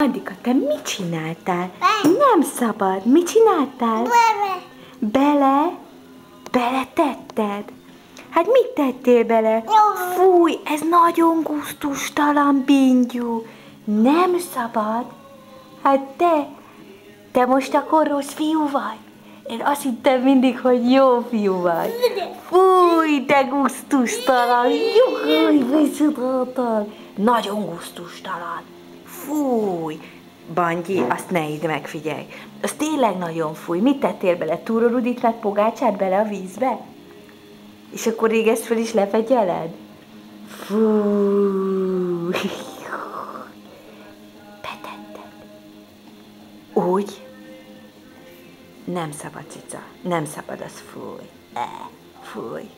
Andika, te mit csináltál? Nem szabad. Mit csináltál? Beletetted? Hát mit tettél bele? Fúj, ez nagyon gusztustalan, Bingyú. Nem szabad. Hát te most akkor rossz fiú vagy? Én azt hittem mindig, hogy jó fiú vagy. Fúj, de gusztustalan. Nagyon gusztustalan. Fúj. Bangyi, azt ne idd meg, figyelj. Az tényleg nagyon fúj. Mit tettél bele? Túrorudit meg pogácsát bele a vízbe? És akkor rég ezt fel is lefegyeled? Fúj. Betetted. Úgy? Nem szabad, cica. Nem szabad, az fúj. Fúj.